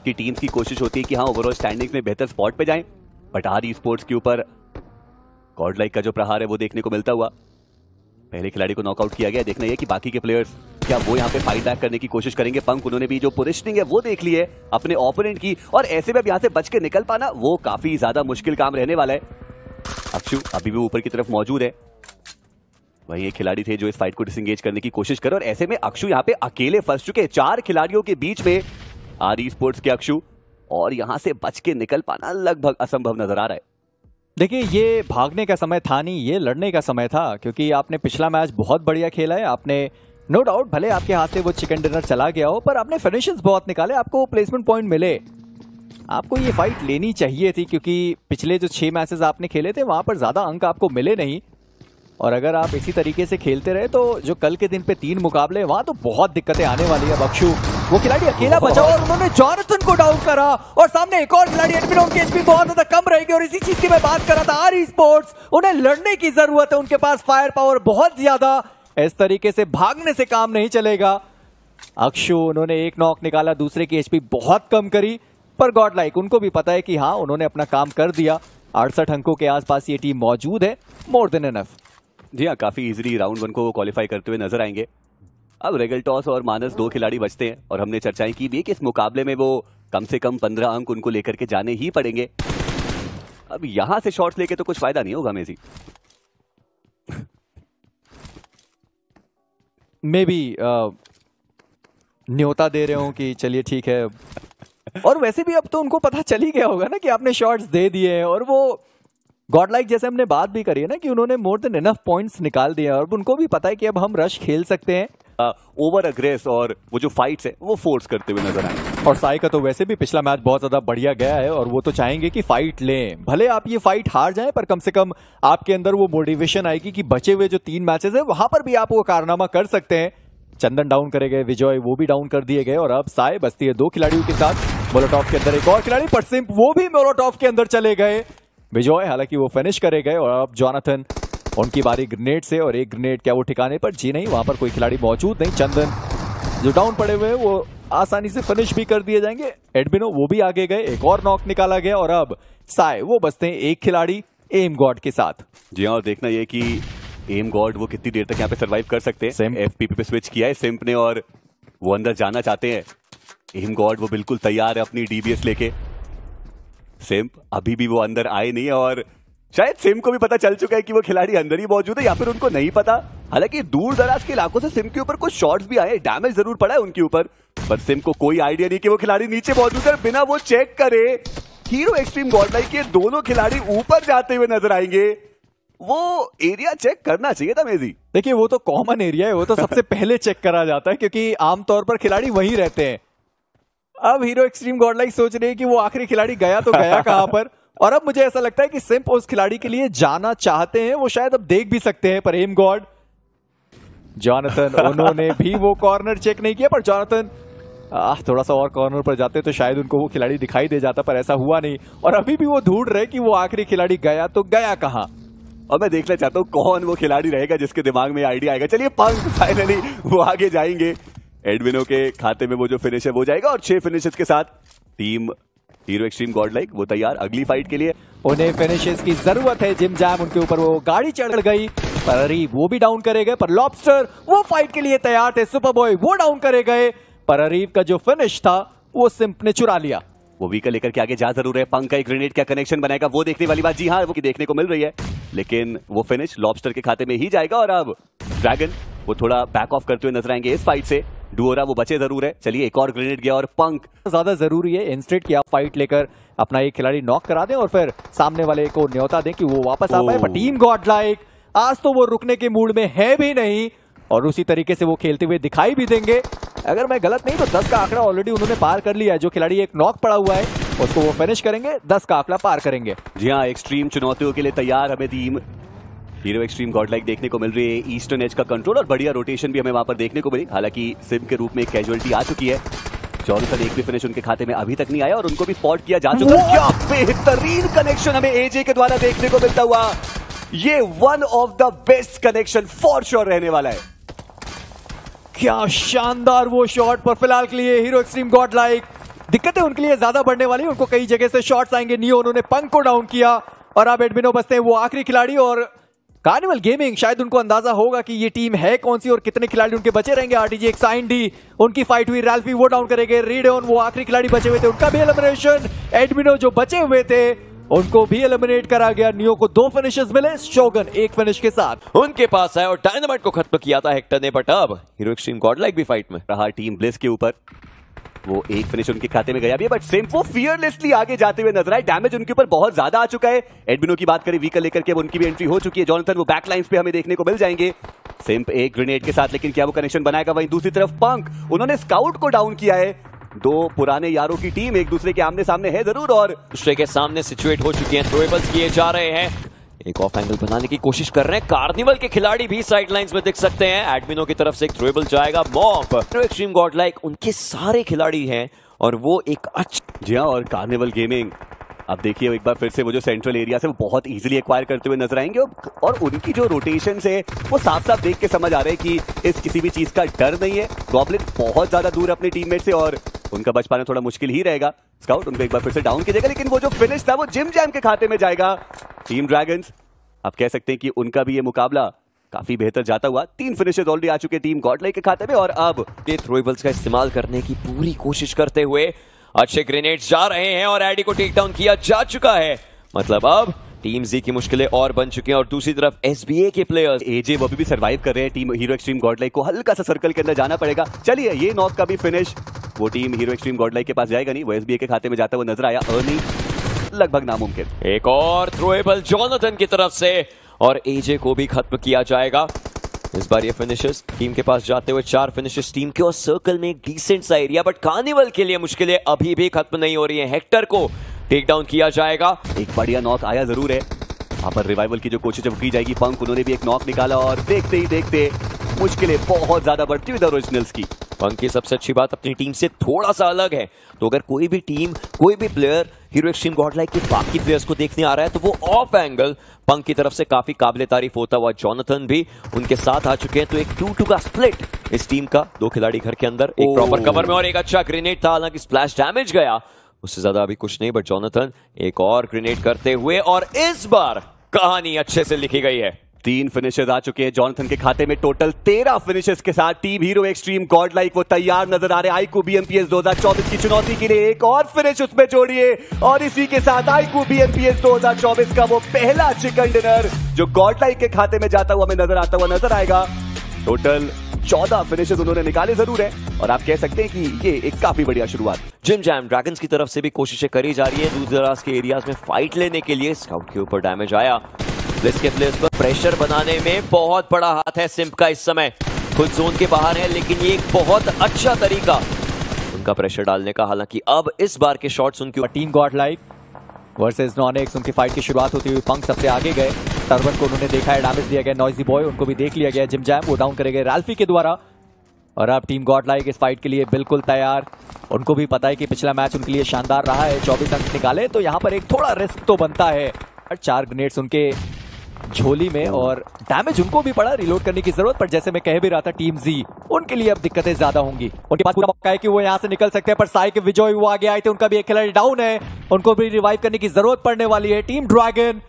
कि टीम्स की कोशिश होती है कि हाँ ओवरऑल स्टैंडिंग्स में बेहतर स्पॉट पे जाएं, बट आर ई स्पोर्ट्स के ऊपर गॉडलाइक का जो प्रहार है वो देखने को मिलता हुआ। पहले खिलाड़ी को नॉकआउट किया गया। देखना यह कि बाकी के प्लेयर्स क्या वो यहाँ पे फाइट बैक करने की कोशिश करेंगे। पंक उन्होंने भी जो पोजीशनिंग है वो देख ली है अपने ओपोनेंट की, और ऐसे में अब यहाँ से बच के निकल पाना वो काफी ज्यादा मुश्किल काम रहने वाला है। अक्षु अभी भी ऊपर की तरफ मौजूद है। वही एक खिलाड़ी थे जो इस फाइट को डिसएंगेज करने की कोशिश करे, और ऐसे में अक्षु यहाँ पे अकेले फंस चुके हैं 4 खिलाड़ियों के बीच में। आर ई स्पोर्ट्स के अक्षु, और यहाँ से बच के निकल पाना लगभग असंभव नजर आ रहा है। देखिए ये भागने का समय था नहीं, ये लड़ने का समय था, क्योंकि आपने पिछला मैच बहुत बढ़िया खेला है। आपने नो डाउट भले आपके हाथ से वो चिकन डिनर चला गया हो, पर आपने फिनिशेस बहुत निकाले, आपको प्लेसमेंट पॉइंट मिले। आपको ये फाइट लेनी चाहिए थी, क्योंकि पिछले जो 6 मैचेस आपने खेले थे वहां पर ज्यादा अंक आपको मिले नहीं, और अगर आप इसी तरीके से खेलते रहे तो जो कल के दिन पे 3 मुकाबले वहां तो बहुत दिक्कतें आने वाली है। अक्षु वो खिलाड़ी अकेला बचा और उन्होंने जॉनथन को डाउन करा, और सामने एक और खिलाड़ी एडमिन की एचपी बहुत ज्यादा कम रहेगी, और इसी चीज की मैं बात कर रहा था। आर ई स्पोर्ट्स उन्हें लड़ने की जरूरत है, उनके पास फायर पावर बहुत ज्यादा, इस तरीके से भागने से काम नहीं चलेगा। अक्षु उन्होंने एक नॉक निकाला, दूसरे की एचपी बहुत कम करी, पर गॉडलाइक उनको भी पता है कि हाँ उन्होंने अपना काम कर दिया। 68 अंकों के आसपास ये टीम मौजूद है, मोर देन एनफ। जी हाँ, काफी इजीली राउंड 1 को क्वालिफाई करते हुए नजर आएंगे। अब रेगलटॉस और मानस 2 खिलाड़ी बचते हैं, और हमने चर्चाएं की भी कि इस मुकाबले में वो कम से कम 15 अंक उनको लेकर के जाने ही पड़ेंगे। अब यहां से शॉट्स लेके तो कुछ फायदा नहीं होगा मेजी। मे बी न्योता दे रहे हो कि चलिए ठीक है, और वैसे भी अब तो उनको पता चल ही गया होगा ना कि आपने शॉट्स दे दिए हैं, और वो गॉडलाइक जैसे हमने बात भी करी है ना कि उन्होंने मोर देन इनफ पॉइंट्स निकाल दिए, और उनको भी पता है कि अब हम रश खेल सकते हैं। ओवर अग्रेस और वो जो फाइट्स है वो फोर्स करते हुए नजर आए। और साई का तो वैसे भी पिछला मैच बहुत ज्यादा बढ़िया गया है, और वो तो चाहेंगे कि फाइट लें, भले आप ये फाइट हार जाएं, पर कम से कम आपके अंदर वो मोटिवेशन आएगी कि बचे हुए जो 3 मैचेस है वहां पर भी आप वो कारनामा कर सकते हैं। चंदन डाउन करे गए, विजय वो भी डाउन कर दिए गए, और अब साई बचती है 2 खिलाड़ियों के साथ। मोलोटॉफ के अंदर एक और खिलाड़ी, पर सिंप वो भी मोलोटॉफ के अंदर चले गए। विजय हालांकि वो फिनिश करे गए, और अब जॉनथन उनकी बारी ग्रेनेड से, और एक ग्रेनेड क्या वो ठिकाने पर? जी नहीं, वहां पर कोई खिलाड़ी मौजूद नहीं। चंदन जो डाउन पड़े हुए हैं वो आसानी से फिनिश भी कर दिए जाएंगे। एडमिनो वो भी आगे गए, एक और नॉक निकाला गया, और अब साई वो बचते हैं एक खिलाड़ी एम गॉड के साथ। जी हाँ, और देखना ये कि एम गॉड वो कितनी देर तक यहाँ पे सर्वाइव कर सकते हैं। एफपीपी पे स्विच किया है सिम्प ने, और वो अंदर जाना चाहते हैं। एम गॉड वो बिल्कुल तैयार है अपनी डीबीएस लेके। सिम्प अभी भी वो अंदर आए नहीं, और शायद सिम्प को भी पता चल चुका है कि वो खिलाड़ी अंदर ही मौजूद है, या फिर उनको नहीं पता। हालांकि दूर दराज के इलाकों से सिम्प के ऊपर कुछ शॉट्स भी आए, डैमेज जरूर पड़ा है उनके ऊपर, पर सिम्प को कोई आइडिया नहीं कि वो खिलाड़ी नीचे मौजूद है। बिना वो चेक करे हीरो एक्सट्रीम गॉडलाइक के दोनों खिलाड़ी ऊपर जाते हुए नजर आएंगे। वो एरिया चेक करना चाहिए था मेजी। देखिए वो तो कॉमन एरिया है, वो तो सबसे पहले चेक करा जाता है, क्योंकि आमतौर पर खिलाड़ी वहीं रहते हैं। अब हीरो एक्सट्रीम गॉडलाइक सोच रहे हैं कि वो आखिरी खिलाड़ी गया तो गया कहां पर, और अब मुझे ऐसा लगता है कि सिम्प उस खिलाड़ी के लिए जाना चाहते हैं, वो शायद अब देख भी सकते हैं। पर एम गॉड जॉनथन उन्होंने भी वो कॉर्नर चेक नहीं किया, पर जॉनथन थोड़ा सा और कॉर्नर पर जाते तो शायद उनको वो खिलाड़ी दिखाई दे जाता, पर ऐसा हुआ नहीं, और अभी भी वो ढूंढ रहे कि वो आखिरी खिलाड़ी गया तो गया कहां। और मैं देखना चाहता हूं कौन वो खिलाड़ी रहेगा जिसके दिमाग में आइडिया आएगा। चलिए पंक फाइनली वो आगे जाएंगे। एडमिनो के खाते में वो जो फिनिश है वो जाएगा, और 6 फिनिशेस के साथ टीम हीरो एक्सट्रीम गॉडलाइक वो तैयार अगली फाइट के लिए। उन्हें फिनिशेस की जरूरत है। जिम जैम उनके ऊपर वो गाड़ी चढ़ गई, पर अरीब वो भी डाउन करे गए, पर लॉबस्टर वो फाइट के लिए तैयार थे। सुपर बॉय वो डाउन करे गए, पर अरीब का जो फिनिश था वो सिम्प ने चुरा लिया। वो वीकर लेकर के आगे जा जरूर है। पंक का एक ग्रेनेड क्या कनेक्शन बनाएगा वो देखने वाली बात। जी हाँ, वो देखने को मिल रही है, लेकिन वो फिनिश लॉबस्टर के खाते में ही जाएगा। और अब ड्रैगन वो थोड़ा बैक ऑफ करते हुए नजर आएंगे इस फाइट से। डुओरा वो बचे जरूर है। चलिए एक और ग्रेनेड गया, और पंक ज्यादा जरूरी है इंस्टेड कि आप फाइट लेकर अपना एक खिलाड़ी नॉक करा दें, और फिर सामने वाले को न्योता दें कि वो वापस आ पाए। पर टीम गॉडलाइक आज तो वो रुकने के मूड में है भी नहीं, और उसी तरीके से वो खेलते हुए दिखाई भी देंगे। अगर मैं गलत नहीं तो 10 का आंकड़ा ऑलरेडी उन्होंने पार कर लिया है। जो खिलाड़ी एक नॉक पड़ा हुआ है उसको वो फिनिश करेंगे, 10 का आंकड़ा पार करेंगे। जी हाँ, एक्सट्रीम चुनौतियों के लिए तैयार हमें टीम हीरो एक्सट्रीम गॉडलाइक देखने को मिल रही है। ईस्टर्न एज का कंट्रोल और बढ़िया रोटेशन भी हमें वहां पर देखने को मिली। हालांकि सिम के रूप में एक कैजुअलिटी आ चुकी है। जॉनथन एक भी फिनिश उनके खाते में अभी तक नहीं आया, और उनको भी स्पॉट किया जा चुका है। क्या बेहतरीन कनेक्शन हमें एजे के द्वारा देखने को मिलता हुआ। ये one of the best connection for sure रहने वाला है। क्या शानदार वो शॉट। पर फिलहाल के लिए हीरो एक्सट्रीम गॉडलाइक दिक्कतें उनके लिए ज्यादा बढ़ने वाली। उनको कई जगह से शॉट्स आएंगे। नियो उन्होंने पंक को डाउन किया और अब एडमिनो बचते हैं वो आखिरी खिलाड़ी। और कार्निवल गेमिंग शायद उनको अंदाजा होगा कि ये टीम है कौन सी और कितने खिलाड़ी उनके बचे रहेंगे। आरटीजी एक साइन डी उनकी फाइट हुई, रैल्फी वो डाउन करेंगे, रीडेन वो आखिरी खिलाड़ी बचे हुए थे उनका भी एलिमिनेशन। एडमिनो जो बचे हुए थे उनको भी एलिमिनेट करा गया। नियो को 2 फिनिशेस मिले, शोगन 1 फिनिश के साथ उनके पास है और डायनामाइट को खत्म किया था हेक्टर ने। बट अब हीरो एक्सट्रीम गॉडलाइक भी फाइट में रहा टीम ब्लिस के ऊपर। वो 1 फिनिश उनके खाते में गया भी है, बट सिम्प वो फियरलेसली आगे जाते हुए नजर आए। डैमेज उनके ऊपर बहुत ज्यादा आ चुका है। एडमिनो की बात करें वीकर लेकर के, अब उनकी भी एंट्री हो चुकी है। जॉनथन वो बैकलाइंस पे हमें देखने को मिल जाएंगे। सिम्प एक ग्रेनेड के साथ, लेकिन क्या वो कनेक्शन बनाएगा? वहीं दूसरी तरफ पंक, उन्होंने स्काउट को डाउन किया है। 2 पुराने यारों की टीम एक दूसरे के आमने सामने है जरूर और दूसरे के सामने सिचुएट हो चुकी हैं। थ्रोएबल्स किए जा रहे हैं, एक ऑफ एंगल बनाने की कोशिश कर रहे हैं। कार्निवल के खिलाड़ी भी साइड लाइंस में दिख सकते हैं। एडमिनो की तरफ से एक थ्रोएबल जाएगा। मॉब एक्सट्रीम गॉडलाइक उनके सारे खिलाड़ी हैं और वो एक जी हाँ, और कार्निवल गेमिंग अब देखिए एक बार फिर से वो जो सेंट्रल एरिया से वो बहुत इजीली एक्वायर करते हुए नजर आएंगे। और उनकी जो रोटेशन है वो साफ साफ देख के समझ आ रहा है कि इस किसी भी चीज का डर नहीं है। गॉब्लिन बहुत ज्यादा दूर अपने टीममेट से और उनका बच पाना थोड़ा मुश्किल ही रहेगा। स्काउट उनको एक बार फिर से डाउन कीजिएगा, लेकिन वो जो फिनिश था वो जिम जैम के खाते में जाएगा। टीम ड्रैगन्स आप कह सकते हैं कि उनका भी ये मुकाबला काफी बेहतर जाता हुआ। 3 फिनिशेस ऑलरेडी आ चुके टीम गॉडलाइक के खाते में और अब ये थ्रोएबल्स का इस्तेमाल करने की पूरी कोशिश करते हुए अच्छे ग्रेनेड्स जा रहे हैं और एडी को टेक डाउन किया जा चुका है। मतलब अब टीम जी की मुश्किलें और बन चुकी हैं। और दूसरी तरफ एसबीए के प्लेयर्स एजे वो भी सर्वाइव कर रहे हैं। टीम हीरो एक्सट्रीम गॉडलाइक को हल्का सा सर्कल के अंदर जाना पड़ेगा। चलिए ये नॉक का भी फिनिश वो टीम हीरो एक्सट्रीम गॉडलाइक के पास जाएगा नहीं, वो एसबीए के खाते में जाता हुआ नजर आया। अर्निंग लगभग नामुमकिन। एक और थ्रोएबल जॉनथन की तरफ से और एजे को भी खत्म किया जाएगा। इस बार ये फिनिशेस टीम के पास जाते हुए 4 फिनिशेस टीम के और सर्कल में एक डिसेंट सा एरिया। बट कार्निवल के लिए मुश्किलें अभी भी खत्म नहीं हो रही है। हेक्टर को टेक डाउन किया जाएगा। एक बढ़िया नॉक आया जरूर है। वहां पर रिवाइवल की जो कोशिश की जाएगी। पंक उन्होंने भी एक नॉक निकाला और देखते ही देखते मुश्किलें बहुत ज्यादा बढ़ती हुई ओरिजिनल्स की। पंक की सबसे अच्छी बात अपनी टीम से थोड़ा सा अलग है। तो अगर कोई भी टीम कोई भी प्लेयर हीरो एक्सट्रीम गॉडलाइक के बाकी प्लेयर्स को देखने आ रहा है तो वो ऑफ एंगल पंक की तरफ से काफी काबिले तारीफ होता हुआ। जॉनथन भी उनके साथ आ चुके हैं। तो एक 2-2 का स्प्लिट इस टीम का। 2 खिलाड़ी घर के अंदर, एक प्रॉपर कवर में और एक अच्छा ग्रेनेड था। हालांकि स्प्लैश डैमेज गया, उससे ज्यादा अभी कुछ नहीं। बट जॉनथन एक और ग्रेनेड करते हुए और इस बार कहानी अच्छे से लिखी गई है। 3 फिनिशेस आ चुके हैं जॉनथन के खाते में। टोटल 13 फिनिशेस के साथ टीम हीरो एक्सट्रीम गॉडलाइक वो तैयार नजर आ रहे हैं आईक्यू बीएमपीएस 2024 की चुनौती के लिए। एक और फिनिश उसमें जोड़िए और इसी के साथ आईक्यू बीएमपीएस 2024 का वो पहला चिकन डिनर जो गॉडलाइक के खाते में जाता हुआ हमें नजर आएगा। टोटल 14 फिनिशेस उन्होंने निकाले जरूर है और आप कह सकते हैं कि ये एक काफी बढ़िया शुरुआत। जिम जैम ड्रैगन्स की तरफ से भी कोशिशें करी जा रही है दूर दराज के एरियाज में फाइट लेने के लिए। स्काउट के ऊपर डैमेज आया। ब्लिस के प्लेयर्स पर प्रेशर बनाने में बहुत बड़ा हाथ है सिम्प का। इस समय खुद जोन के बाहर है, लेकिन ये एक बहुत अच्छा तरीका उनका प्रेशर डालने का। हालांकि अब इस बार के शॉट्स उनकी टीम गॉडलाइक वर्सेस नॉनेक्स उनकी फाइट की शुरुआत होती हुई पंक सबसे आगे गए। टर्बन को उन्होंने देखा है, डैमेज दिया गया। नॉइजी बॉय उनको भी देख लिया गया। जिम जैम वो डाउन करे गए रैल्फी के द्वारा। और अब टीम गॉडलाइक इस फाइट के लिए बिल्कुल तैयार। उनको भी पता है कि पिछला मैच उनके लिए शानदार रहा है, 24 अंक निकाले, तो यहाँ पर एक थोड़ा रिस्क तो बनता है। 4 ग्रेनेड्स उनके झोली में और डैमेज उनको भी पड़ा, रिलोड करने की जरूरत। पर जैसे मैं कह भी रहा था, टीम जी उनके लिए अब दिक्कतें ज्यादा होंगी। उनके पास पूरा मौका है कि वो यहां से निकल सकते हैं। पर साई के विजय वो आगे आए थे, उनका भी एक खिलाड़ी डाउन है, उनको भी रिवाइव करने की जरूरत पड़ने वाली है। Team dragon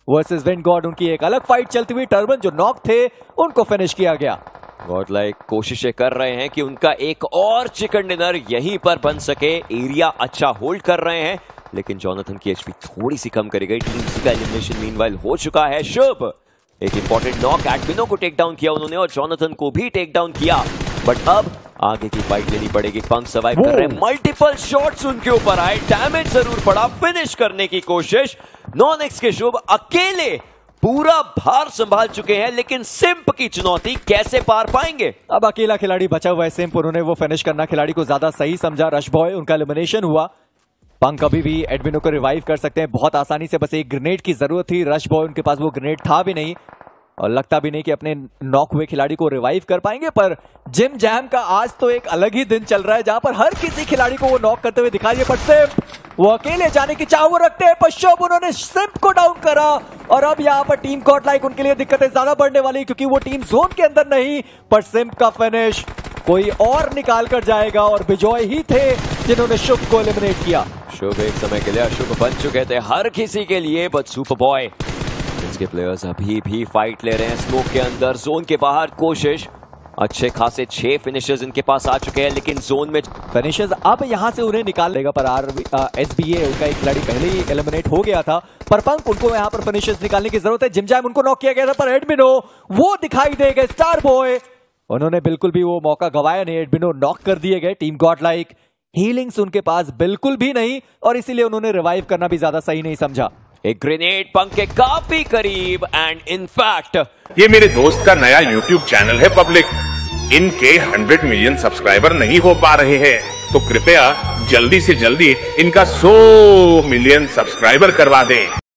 versus wind God उनकी एक अलग फाइट चलती हुई। टर्बन जो नॉक थे उनको फिनिश किया गया। गॉडलाइक कोशिशें कर रहे हैं कि उनका एक और चिकन डिनर यहीं पर बन सके। एरिया अच्छा होल्ड कर रहे हैं, लेकिन जॉनथन की एचपी थोड़ी सी कम करी गई। टीम सी का एलिमिनेशन मीनवाइल हो चुका है। शुभ एक इंपॉर्टेंट नॉक, एडमिनो को टेक डाउन किया उन्होंने और जॉनथन को भी टेक डाउन किया। बट अब आगे की फाइट लेनी पड़ेगी। पंक सर्वाइव कर रहे हैं। मल्टीपल शॉट्स उनके ऊपर आए, डैमेज जरूर पड़ा। फिनिश करने की कोशिश नॉनेक्स के शुभ अकेले पूरा भार संभाल चुके हैं, लेकिन सिम्प की चुनौती कैसे पार पाएंगे? अब अकेला खिलाड़ी बचा हुआ है सिम्प। उन्होंने वो फिनिश करना खिलाड़ी को ज्यादा सही समझा। रश बॉय उनका एलिमिनेशन हुआ। पंक अभी भी एडमिनो को रिवाइव कर सकते हैं बहुत आसानी से, बस एक ग्रेनेड की जरूरत थी। रश बॉय उनके पास वो ग्रेनेड था भी नहीं और लगता भी नहीं कि अपने नॉक हुए खिलाड़ी को रिवाइव कर पाएंगे। पर जिम जैम का आज तो एक अलग ही दिन चल रहा है जहां पर हर किसी खिलाड़ी को वो नॉक करते हुए दिखाई दिए। पर सिम्प वो अकेले जाने की चाह वो रखते हैं। पश्चिम उन्होंने सिम्प को डाउन करा और अब यहां पर टीम गॉडलाइक उनके लिए दिक्कतें ज्यादा बढ़ने वाली, क्योंकि वो टीम जोन के अंदर नहीं। पर सिम्प का फिनिश कोई और निकाल कर जाएगा और बिजॉय ही थे जिन्होंने शुभ को एलिमिनेट किया। शुभ एक समय के लिए अशुभ बन चुके थे हर किसी के लिए, बट सुपर बॉय इसके प्लेयर्स अभी भी फाइट ले रहे हैं स्मोक के अंदर। जोन के बाहर कोशिश, अच्छे खासे 6 फिनिशर्स इनके पास आ चुके हैं, लेकिन जोन में फिनिशर्स अब यहां से उन्हें निकाल लेगा। पर SBA उनका एक खिलाड़ी पहले ही एलिमिनेट हो गया था, पर पंक उनको यहां पर फिनिशर्स निकालने की जरूरत है। जिमजैम उनको नॉक किया गया था, पर एडमिनो वो दिखाई दे गए। स्टार बॉय उन्होंने बिल्कुल भी वो मौका गवाया नहीं, एडमिनो नॉक कर दिए गए। टीम गॉड लाइक हीलिंग्स उनके पास बिल्कुल भी नहीं, और इसीलिए उन्होंने रिवाइव करना भी ज्यादा सही नहीं समझा। एक ग्रेनेड पंक के काफी करीब, एंड इनफैक्ट ये मेरे दोस्त का नया YouTube चैनल है पब्लिक, इनके 100 मिलियन सब्सक्राइबर नहीं हो पा रहे हैं, तो कृपया जल्दी से जल्दी इनका 100 मिलियन सब्सक्राइबर करवा दें।